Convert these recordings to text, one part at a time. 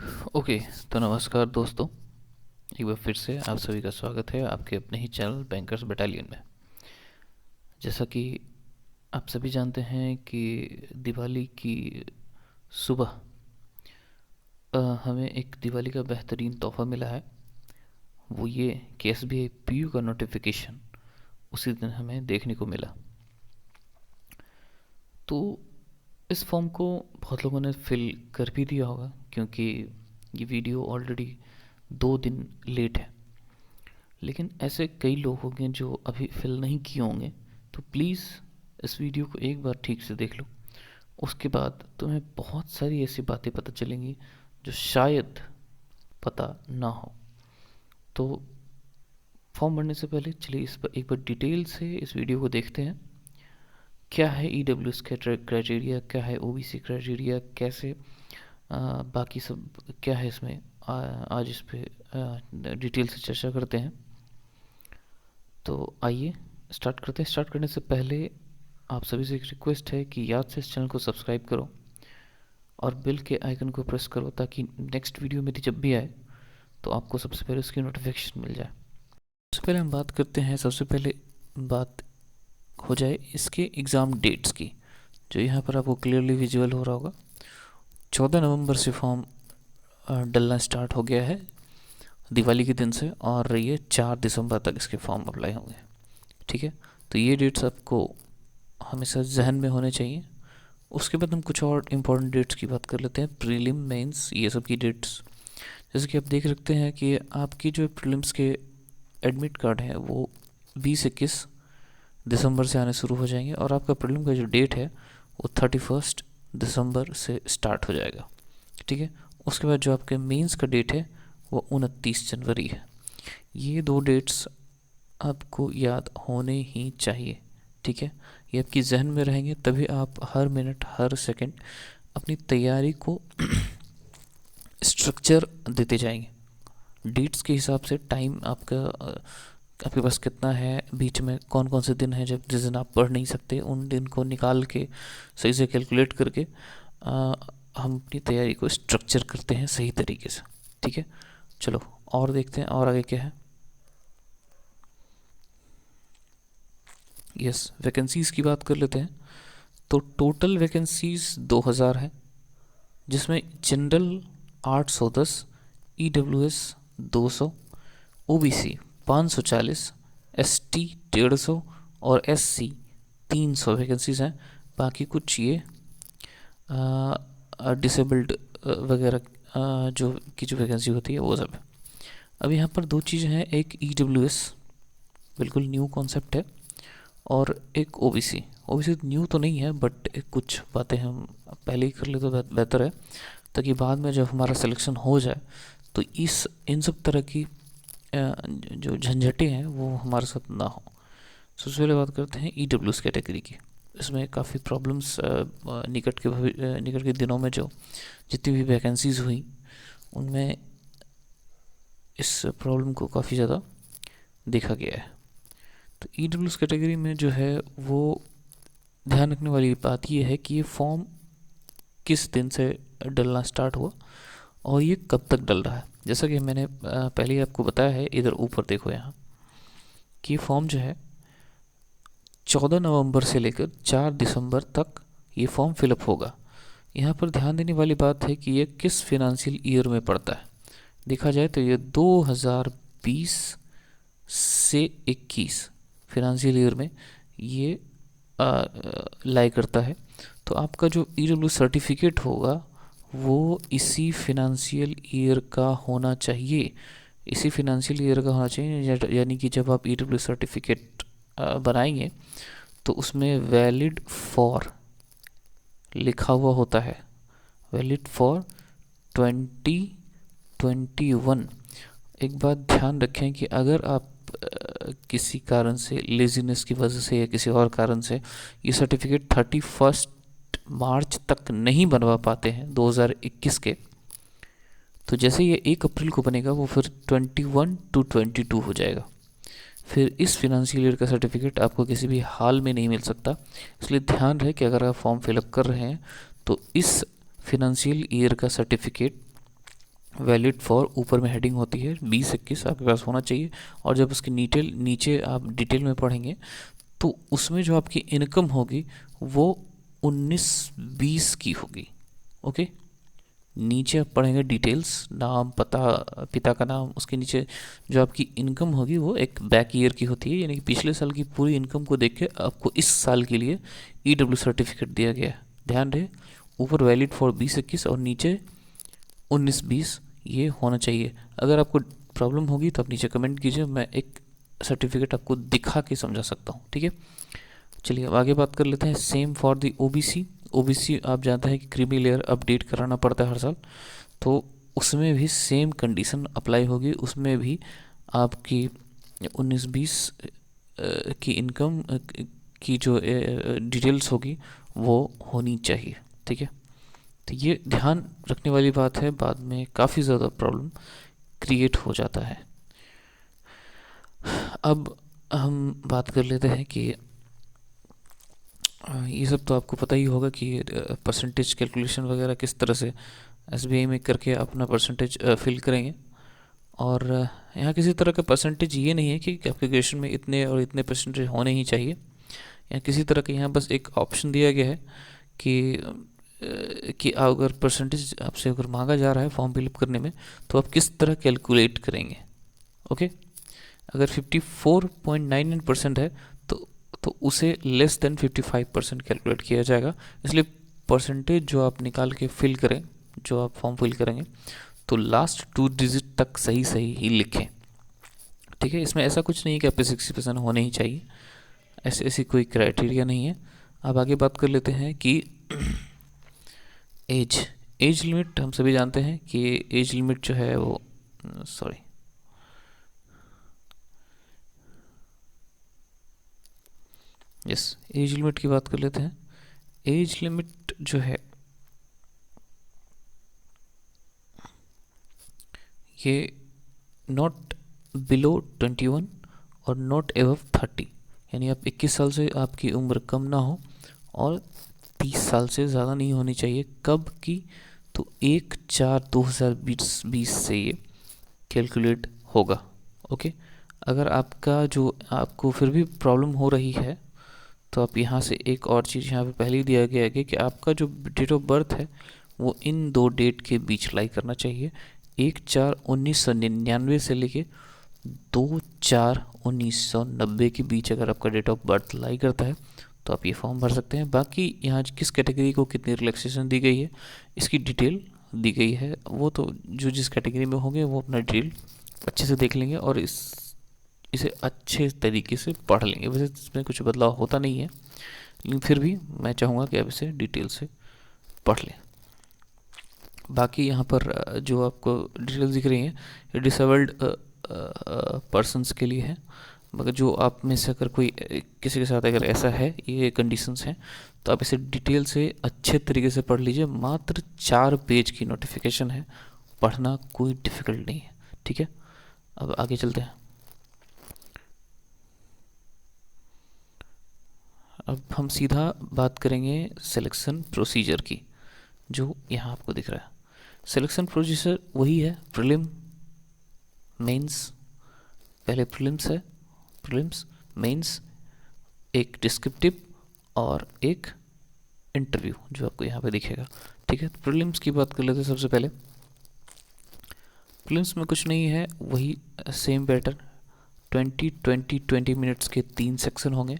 Okay. तो नमस्कार दोस्तों, एक बार फिर से आप सभी का स्वागत है आपके अपने ही चैनल बैंकर्स बटालियन में। जैसा कि आप सभी जानते हैं कि दिवाली की सुबह हमें एक दिवाली का बेहतरीन तोहफ़ा मिला है। वो ये कि एसबीआई पीयू का नोटिफिकेशन उसी दिन हमें देखने को मिला। तो इस फॉर्म को बहुत लोगों ने फिल कर भी दिया होगा, क्योंकि ये वीडियो ऑलरेडी 2 दिन लेट है। लेकिन ऐसे कई लोग होंगे जो अभी फिल नहीं किए होंगे, तो प्लीज़ इस वीडियो को एक बार ठीक से देख लो। उसके बाद तुम्हें बहुत सारी ऐसी बातें पता चलेंगी जो शायद पता ना हो। तो फॉर्म भरने से पहले चलिए इस पर एक बार डिटेल से इस वीडियो को देखते हैं। क्या है ईडब्ल्यूएस क्राइटेरिया, क्या है ओबीसी क्राइटेरिया, कैसे बाकी सब क्या है इसमें, आज इस पे डिटेल से चर्चा करते हैं। तो आइए स्टार्ट करते हैं। स्टार्ट करने से पहले आप सभी से एक रिक्वेस्ट है कि याद से इस चैनल को सब्सक्राइब करो और बेल के आइकन को प्रेस करो, ताकि नेक्स्ट वीडियो मेरी जब भी आए तो आपको सबसे पहले उसकी नोटिफिकेशन मिल जाए। सबसे पहले हम बात करते हैं, सबसे पहले बात हो जाए इसके एग्ज़ाम डेट्स की, जो यहाँ पर आपको क्लियरली विजुअल हो रहा होगा। 14 नवंबर से फॉर्म डलना स्टार्ट हो गया है दिवाली के दिन से, और ये 4 दिसंबर तक इसके फॉर्म अप्लाई होंगे। ठीक है, तो ये डेट्स आपको हमेशा जहन में होने चाहिए। उसके बाद हम कुछ और इम्पोर्टेंट डेट्स की बात कर लेते हैं, प्रीलिम मेंस ये सब की डेट्स। जैसे कि आप देख सकते हैं कि आपकी जो प्रीलिम्स के एडमिट कार्ड हैं वो 20-21 दिसंबर से आने शुरू हो जाएंगे, और आपका प्रीलिम का जो डेट है वो 31 दिसंबर से स्टार्ट हो जाएगा। ठीक है, उसके बाद जो आपके मेंस का डेट है वो 29 जनवरी है। ये 2 डेट्स आपको याद होने ही चाहिए। ठीक है, ये आपकी जहन में रहेंगे, तभी आप हर मिनट हर सेकंड अपनी तैयारी को स्ट्रक्चर देते जाएंगे। डेट्स के हिसाब से टाइम आपके पास कितना है, बीच में कौन कौन से दिन हैं जब जिस दिन आप पढ़ नहीं सकते, उन दिन को निकाल के सही से कैलकुलेट करके हम अपनी तैयारी को स्ट्रक्चर करते हैं सही तरीके से। ठीक है, चलो और देखते हैं और आगे क्या है। यस, वैकेंसीज़ की बात कर लेते हैं। तो टोटल वैकेंसीज़ 2000 है, जिसमें जनरल 810, ईडब्ल्यूएस 200, ओबीसी 540, एसटी 150 और एससी 300 वैकेंसीज़ हैं। बाकी कुछ ये डिसेबल्ड वगैरह जो वैकेंसी होती है वो सब है। अब यहाँ पर 2 चीज़ें हैं, एक ईडब्ल्यूएस बिल्कुल न्यू कॉन्सेप्ट है, और एक ओबीसी। ओबीसी न्यू तो नहीं है, बट कुछ बातें हम पहले ही कर ले तो बेहतर है, ताकि बाद में जब हमारा सिलेक्शन हो जाए तो इन सब तरह की जो झंझटें हैं वो हमारे साथ ना हो। सबसे पहले बात करते हैं ईडब्ल्यूएस कैटेगरी की। इसमें काफ़ी प्रॉब्लम्स निकट के दिनों में जो जितनी भी वैकेंसीज़ हुई उनमें इस प्रॉब्लम को काफ़ी ज़्यादा देखा गया है। तो ईडब्ल्यूएस कैटेगरी में जो है वो ध्यान रखने वाली बात ये है कि ये फॉर्म किस दिन से डलना स्टार्ट हुआ और ये कब तक डल रहा है। जैसा कि मैंने पहले ही आपको बताया है, इधर ऊपर देखो यहाँ कि फॉर्म जो है 14 नवंबर से लेकर 4 दिसंबर तक ये फॉर्म फिलअप होगा। यहाँ पर ध्यान देने वाली बात है कि ये किस फिनंशियल ईयर में पड़ता है। देखा जाए तो ये 2020 से 21 फिनंशियल ईयर में ये लाई करता है। तो आपका जो ईडब्ल्यू सर्टिफिकेट होगा वो इसी फिनंशियल ईयर का होना चाहिए। इसी फिनंशियल ईयर का होना चाहिए, यानी कि जब आप ईडब्ल्यू सर्टिफिकेट बनाएंगे तो उसमें वैलिड फॉर लिखा हुआ होता है, वैलिड फॉर 2021। एक बात ध्यान रखें कि अगर आप किसी कारण से, लेजीनेस की वजह से या किसी और कारण से ये सर्टिफिकेट 31 मार्च तक नहीं बनवा पाते हैं 2021 के, तो जैसे ये 1 अप्रैल को बनेगा वो फिर 21 to 22 हो जाएगा। फिर इस फिनंशियल ईयर का सर्टिफिकेट आपको किसी भी हाल में नहीं मिल सकता। इसलिए ध्यान रहे कि अगर आप फॉर्म फिलअप कर रहे हैं तो इस फिनंशियल ईयर का सर्टिफिकेट वैलिड फॉर ऊपर में हेडिंग होती है 20-21 आपके पास होना चाहिए। और जब उसके नीचे आप डिटेल में पढ़ेंगे तो उसमें जो आपकी इनकम होगी वो 19-20 की होगी। ओके, नीचे आप पढ़ेंगे डिटेल्स, नाम, पता, पिता का नाम, उसके नीचे जो आपकी इनकम होगी वो एक बैक ईयर की होती है, यानी कि पिछले साल की पूरी इनकम को देख के आपको इस साल के लिए ईडब्ल्यू सर्टिफिकेट दिया गया है। ध्यान रहे, ऊपर वैलिड फॉर 20-21 और नीचे 19-20 ये होना चाहिए। अगर आपको प्रॉब्लम होगी तो आप नीचे कमेंट कीजिए, मैं एक सर्टिफिकेट आपको दिखा के समझा सकता हूँ। ठीक है, चलिए अब आगे बात कर लेते हैं। Same for the OBC. OBC आप जानते हैं कि क्रीमी लेयर अपडेट कराना पड़ता है हर साल, तो उसमें भी सेम कंडीशन अप्लाई होगी। उसमें भी आपकी 19-20 की इनकम की जो डिटेल्स होगी वो होनी चाहिए। ठीक है, तो ये ध्यान रखने वाली बात है, बाद में काफ़ी ज़्यादा प्रॉब्लम क्रिएट हो जाता है। अब हम बात कर लेते हैं कि ये सब तो आपको पता ही होगा कि परसेंटेज कैलकुलेशन वगैरह किस तरह से एसबीआई में करके अपना परसेंटेज फिल करेंगे। और यहाँ किसी तरह का परसेंटेज ये नहीं है कि आपके ग्रेजुएशन में इतने और इतने परसेंटेज होने ही चाहिए, या किसी तरह का यहाँ बस एक ऑप्शन दिया गया है कि अगर परसेंटेज आपसे अगर मांगा जा रहा है फॉर्म फिलअप करने में तो आप किस तरह कैलकुलेट करेंगे। ओके, अगर 54.99% है तो उसे लेस देन 55% कैलकुलेट किया जाएगा। इसलिए परसेंटेज जो आप निकाल के फिल करें, जो आप फॉर्म फिल करेंगे, तो लास्ट 2 डिजिट तक सही सही ही लिखें। ठीक है, इसमें ऐसा कुछ नहीं है कि आपके 60% होने ही चाहिए, ऐसी कोई क्राइटेरिया नहीं है। अब आगे बात कर लेते हैं कि एज लिमिट। हम सभी जानते हैं कि एज लिमिट जो है वो एज लिमिट की बात कर लेते हैं। एज लिमिट जो है ये नॉट बिलो 21 और नॉट एबव 30, यानी आप 21 साल से आपकी उम्र कम ना हो और 30 साल से ज़्यादा नहीं होनी चाहिए। कब की? तो 1/4/2020 से ये कैलकुलेट होगा। ओके, अगर आपको फिर भी प्रॉब्लम हो रही है तो आप यहाँ से एक और चीज़ यहाँ पे पहले ही दिया गया है कि आपका जो डेट ऑफ बर्थ है वो इन 2 डेट के बीच लाई करना चाहिए। 1/4/1999 से लेके 2/4/1990 के बीच अगर आपका डेट ऑफ बर्थ लाई करता है तो आप ये फॉर्म भर सकते हैं। बाकी यहाँ किस कैटेगरी को कितनी रिलैक्सेशन दी गई है इसकी डिटेल दी गई है, वो तो जो जिस कैटेगरी में होंगे वो अपना डिटेल अच्छे से देख लेंगे और इसे अच्छे तरीके से पढ़ लेंगे। वैसे इसमें कुछ बदलाव होता नहीं है, लेकिन फिर भी मैं चाहूँगा कि आप इसे डिटेल से पढ़ लें। बाकी यहाँ पर जो आपको डिटेल्स दिख रही हैं ये डिसेबल्ड पर्सन्स के लिए है, मगर जो आप में से अगर कोई किसी के साथ अगर ऐसा है, ये कंडीशंस हैं, तो आप इसे डिटेल से अच्छे तरीके से पढ़ लीजिए। मात्र 4 पेज की नोटिफिकेशन है, पढ़ना कोई डिफ़िकल्ट नहीं है। ठीक है, अब आगे चलते हैं। अब हम सीधा बात करेंगे सिलेक्शन प्रोसीजर की, जो यहाँ आपको दिख रहा है। सिलेक्शन प्रोसीजर वही है, प्रीलिम, मेंस, पहले प्रीलिम्स है, प्रीलिम्स, मेंस, एक डिस्क्रिप्टिव और एक इंटरव्यू जो आपको यहाँ पे दिखेगा। ठीक है, तो प्रीलिम्स की बात कर लेते हैं। सबसे पहले प्रीलिम्स में कुछ नहीं है, वही सेम पैटर्न, 20 मिनट्स के 3 सेक्शन होंगे,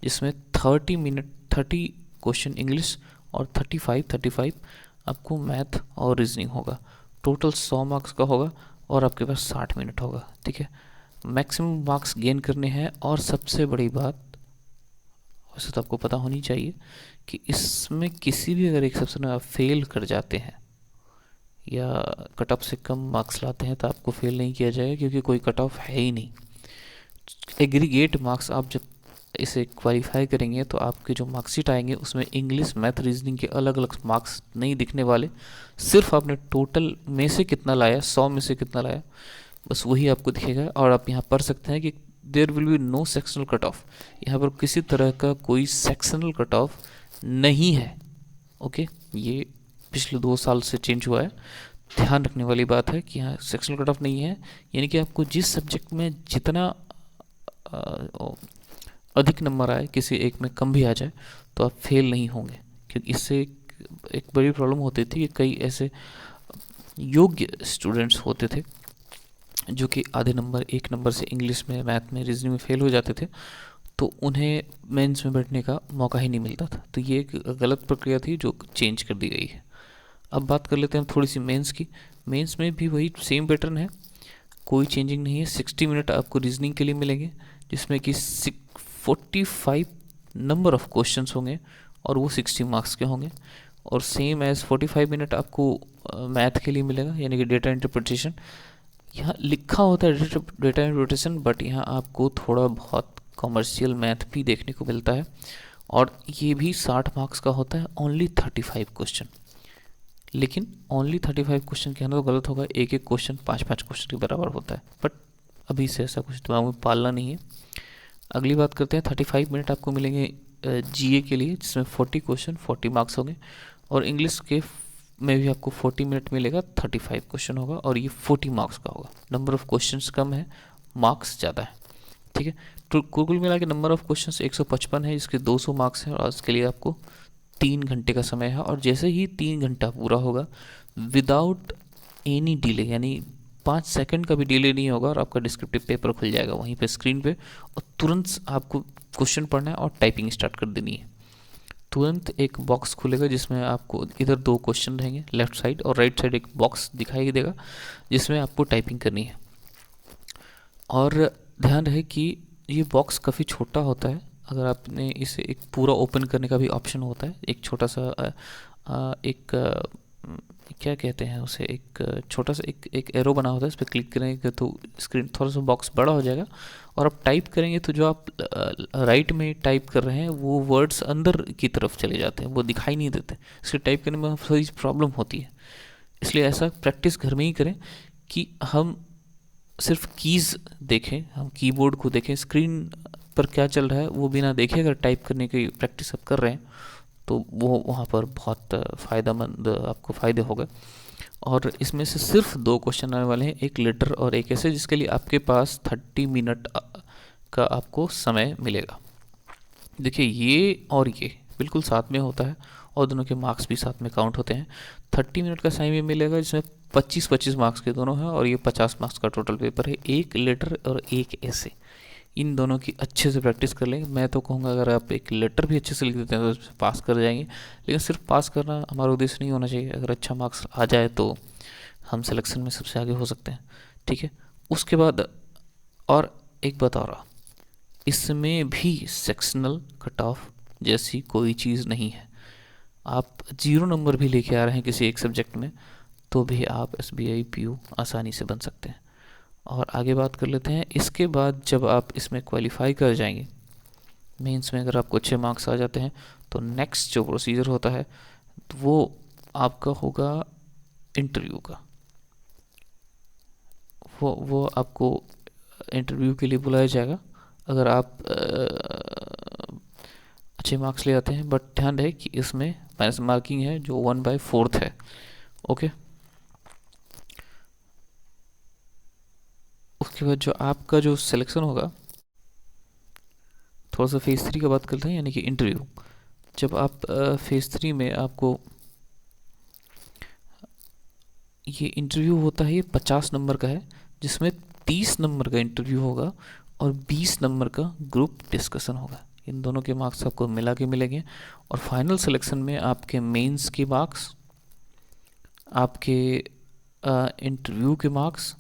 जिसमें 30 क्वेश्चन इंग्लिश और 35 आपको मैथ और रीजनिंग होगा। टोटल 100 मार्क्स का होगा और आपके पास 60 मिनट होगा। ठीक है, मैक्सिमम मार्क्स गेन करने हैं। और सबसे बड़ी बात, वैसे तो आपको पता होनी चाहिए कि इसमें किसी भी अगर एक सेक्शन में आप फेल कर जाते हैं या कट ऑफ से कम मार्क्स लाते हैं तो आपको फेल नहीं किया जाएगा, क्योंकि कोई कट ऑफ है ही नहीं। एग्रीगेट मार्क्स आप जब इसे क्वालिफाई करेंगे तो आपके जो मार्कशीट आएंगे उसमें इंग्लिश, मैथ, रीजनिंग के अलग अलग मार्क्स नहीं दिखने वाले। सिर्फ आपने टोटल में से कितना लाया, 100 में से कितना लाया, बस वही आपको दिखेगा। और आप यहाँ पढ़ सकते हैं कि there will be no sectional cut off, यहाँ पर किसी तरह का कोई सेक्शनल कट ऑफ नहीं है। ओके, ये पिछले 2 साल से चेंज हुआ है, ध्यान रखने वाली बात है कि यहाँ सेक्शनल कट ऑफ नहीं है, यानी कि आपको जिस सब्जेक्ट में जितना अधिक नंबर आए, किसी एक में कम भी आ जाए तो आप फेल नहीं होंगे, क्योंकि इससे एक बड़ी प्रॉब्लम होती थी कि कई ऐसे योग्य स्टूडेंट्स होते थे जो कि आधे नंबर, एक नंबर से इंग्लिश में, मैथ में, रीजनिंग में फेल हो जाते थे, तो उन्हें मेंस में बैठने का मौका ही नहीं मिलता था। तो ये एक गलत प्रक्रिया थी जो चेंज कर दी गई है। अब बात कर लेते हैं थोड़ी सी मेंस की। मेंस में भी वही सेम पैटर्न है, कोई चेंजिंग नहीं है। 60 मिनट आपको रीजनिंग के लिए मिलेंगे, जिसमें कि 45 नंबर ऑफ क्वेश्चंस होंगे और वो 60 मार्क्स के होंगे। और सेम एज 45 मिनट आपको मैथ के लिए मिलेगा, यानी कि डेटा इंटरप्रिटेशन। यहाँ लिखा होता है डेटा इंटरप्रिटेशन, बट यहाँ आपको थोड़ा बहुत कॉमर्शियल मैथ भी देखने को मिलता है, और ये भी 60 मार्क्स का होता है, ओनली 35 क्वेश्चन। लेकिन ओनली 35 क्वेश्चन कहना तो गलत होगा, एक एक क्वेश्चन 5-5 क्वेश्चन के बराबर होता है, बट अभी से ऐसा कुछ दिमाग में पालना नहीं है। अगली बात करते हैं, 35 मिनट आपको मिलेंगे जीए के लिए, जिसमें 40 क्वेश्चन 40 मार्क्स होंगे। और इंग्लिश के में भी आपको 40 मिनट मिलेगा, 35 क्वेश्चन होगा और ये 40 मार्क्स का होगा। नंबर ऑफ क्वेश्चंस कम है, मार्क्स ज़्यादा है, ठीक है। तो कुल मिला के नंबर ऑफ क्वेश्चंस 155 है, जिसके 200 मार्क्स हैं, और इसके लिए आपको 3 घंटे का समय है। और जैसे ही 3 घंटा पूरा होगा, विदाउट एनी डिले, यानी 5 सेकंड का भी डिले नहीं होगा, और आपका डिस्क्रिप्टिव पेपर खुल जाएगा वहीं पे स्क्रीन पे, और तुरंत आपको क्वेश्चन पढ़ना है और टाइपिंग स्टार्ट कर देनी है। तुरंत एक बॉक्स खुलेगा जिसमें आपको इधर 2 क्वेश्चन रहेंगे, लेफ्ट साइड और राइट साइड एक बॉक्स दिखाई देगा जिसमें आपको टाइपिंग करनी है। और ध्यान रहे कि ये बॉक्स काफ़ी छोटा होता है, अगर आपने इसे एक पूरा ओपन करने का भी ऑप्शन होता है। एक छोटा सा क्या कहते हैं उसे, एक छोटा सा एक एरो बना होता है, इस पर क्लिक करेंगे तो स्क्रीन थोड़ा सा बॉक्स बड़ा हो जाएगा, और आप टाइप करेंगे तो जो आप राइट में टाइप कर रहे हैं वो वर्ड्स अंदर की तरफ चले जाते हैं, वो दिखाई नहीं देते। इसके टाइप करने में थोड़ी प्रॉब्लम होती है, इसलिए ऐसा प्रैक्टिस घर में ही करें कि हम सिर्फ कीज़ देखें, हम कीबोर्ड को देखें, स्क्रीन पर क्या चल रहा है वो बिना देखे अगर टाइप करने की प्रैक्टिस आप कर रहे हैं तो वो वहाँ पर बहुत फ़ायदेमंद आपको फ़ायदे होगा। और इसमें से सिर्फ 2 क्वेश्चन आने वाले हैं, एक लेटर और एक ऐसे, जिसके लिए आपके पास 30 मिनट का आपको समय मिलेगा। देखिए ये और ये बिल्कुल साथ में होता है, और दोनों के मार्क्स भी साथ में काउंट होते हैं। 30 मिनट का समय मिलेगा, जिसमें 25-25 मार्क्स के दोनों हैं, और ये 50 मार्क्स का टोटल पेपर है। एक लेटर और एक ऐसे, इन दोनों की अच्छे से प्रैक्टिस कर लेंगे। मैं तो कहूँगा अगर आप एक लेटर भी अच्छे से लिख देते हैं तो पास कर जाएंगे, लेकिन सिर्फ पास करना हमारा उद्देश्य नहीं होना चाहिए। अगर अच्छा मार्क्स आ जाए तो हम सिलेक्शन में सबसे आगे हो सकते हैं, ठीक है। उसके बाद और एक बात और, इसमें भी सेक्शनल कट ऑफ जैसी कोई चीज़ नहीं है। आप 0 नंबर भी लेके आ रहे हैं किसी एक सब्जेक्ट में तो भी आप SBI PO आसानी से बन सकते हैं। और आगे बात कर लेते हैं, इसके बाद जब आप इसमें क्वालिफाई कर जाएंगे, मेंस में अगर आपको अच्छे मार्क्स आ जाते हैं, तो नेक्स्ट जो प्रोसीजर होता है तो वो आपका होगा इंटरव्यू का। वो आपको इंटरव्यू के लिए बुलाया जाएगा अगर आप अच्छे मार्क्स ले आते हैं। बट ध्यान रहे कि इसमें माइनस मार्किंग है जो 1/4 है, ओके। उसके बाद जो आपका जो सिलेक्शन होगा, थोड़ा सा फेज़ 3 का बात करते हैं, यानी कि इंटरव्यू। जब आप फेज़ 3 में आपको ये इंटरव्यू होता है, ये 50 नंबर का है, जिसमें 30 नंबर का इंटरव्यू होगा और 20 नंबर का ग्रुप डिस्कशन होगा। इन दोनों के मार्क्स आपको मिला के मिलेंगे, और फाइनल सिलेक्शन में आपके मेंस के मार्क्स, आपके इंटरव्यू के मार्क्स,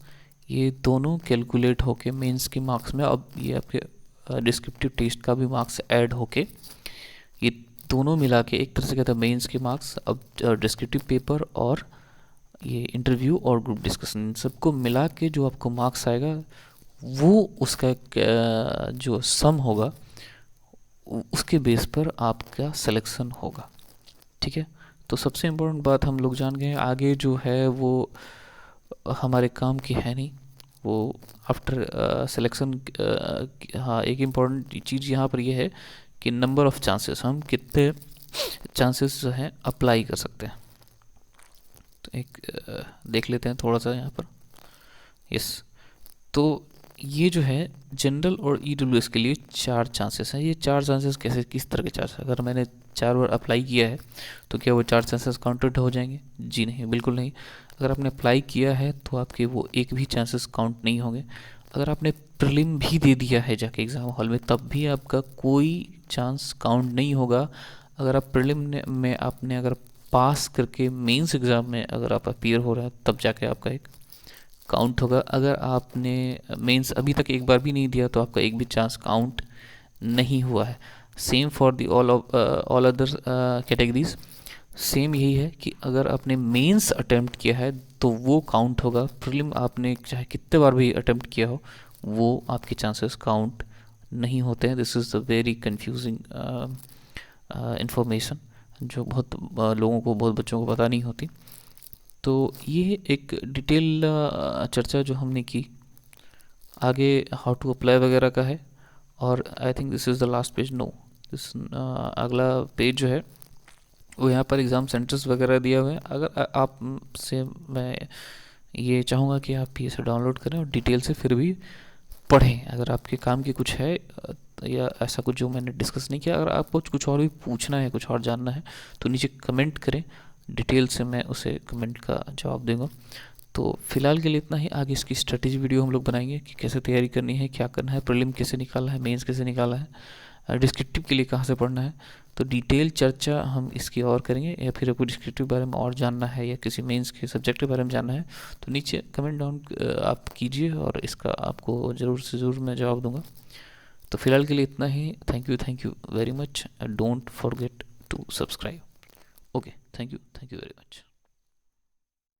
ये दोनों कैलकुलेट होके मेंस के मार्क्स में, अब ये आपके डिस्क्रिप्टिव टेस्ट का भी मार्क्स ऐड होके, ये दोनों मिला के एक तरह से कहता है मेंस के मार्क्स। अब डिस्क्रिप्टिव पेपर और ये इंटरव्यू और ग्रुप डिस्कशन, इन सबको मिला के जो आपको मार्क्स आएगा वो उसका जो सम होगा उसके बेस पर आपका सिलेक्शन होगा, ठीक है। तो सबसे इम्पोर्टेंट बात हम लोग जान गए हैं, आगे जो है वो हमारे काम की है नहीं, वो आफ्टर सिलेक्शन। हाँ, एक इम्पॉर्टेंट चीज़ यहाँ पर ये है कि नंबर ऑफ़ चांसेस, हम कितने चांसेस जो हैं अप्लाई कर सकते हैं। तो एक देख लेते हैं थोड़ा सा यहाँ पर। यस, तो ये जो है जनरल और ईडब्ल्यूएस के लिए 4 चांसेस हैं। ये 4 चांसेस कैसे, किस तरह के चांसेस? अगर मैंने 4 बार अप्लाई किया है तो क्या वो 4 चांसेस काउंटेड हो जाएंगे? जी नहीं, बिल्कुल नहीं। अगर आपने अप्लाई किया है तो आपके वो एक भी चांसेस काउंट नहीं होंगे। अगर आपने प्रीलिम भी दे दिया है जाके एग्ज़ाम हॉल में, तब भी आपका कोई चांस काउंट नहीं होगा। अगर आप प्रीलिम में आपने अगर पास करके मेंस एग्ज़ाम में अगर आप अपीयर हो रहे हैं, तब जाके आपका एक काउंट होगा। अगर आपने मेंस अभी तक एक बार भी नहीं दिया तो आपका एक भी चांस काउंट नहीं हुआ है। Same for the all other categories, same यही है कि अगर आपने मेंस अटेम्प्ट किया है तो वो काउंट होगा। प्रीलिम आपने चाहे कितने बार भी अटेम्प्ट किया हो, वो आपके चांसेस काउंट नहीं होते हैं। This is the very confusing information जो बहुत लोगों को, बहुत बच्चों को पता नहीं होती। तो ये एक डिटेल चर्चा जो हमने की, आगे हाउ टू अप्लाई वगैरह का है। और I think this is the last page. No, this अगला पेज जो है वो यहाँ पर एग्ज़ाम सेंटर्स वगैरह दिया हुआ है। अगर आप से मैं ये चाहूँगा कि आप ये से डाउनलोड करें और डिटेल से फिर भी पढ़ें। अगर आपके काम की कुछ है या ऐसा कुछ जो मैंने डिस्कस नहीं किया, अगर आपको कुछ और भी पूछना है, कुछ और जानना है, तो नीचे कमेंट करें, डिटेल से मैं उसे कमेंट का जवाब दूंगा। तो फिलहाल के लिए इतना ही। आगे इसकी स्ट्रेटेजी वीडियो हम लोग बनाएंगे कि कैसे तैयारी करनी है, क्या करना है, प्रीलिम कैसे निकालना है, मेंस कैसे निकालना है, डिस्क्रिप्टिव के लिए कहाँ से पढ़ना है। तो डिटेल चर्चा हम इसकी और करेंगे। या फिर आपको डिस्क्रिप्टिव बारे में और जानना है या किसी मेंस के सब्जेक्ट के बारे में जानना है तो नीचे कमेंट डाउन आप कीजिए और इसका आपको ज़रूर से ज़रूर मैं जवाब दूंगा। तो फिलहाल के लिए इतना ही। Thank you very much. Don't forget to subscribe. Okay, thank you very much.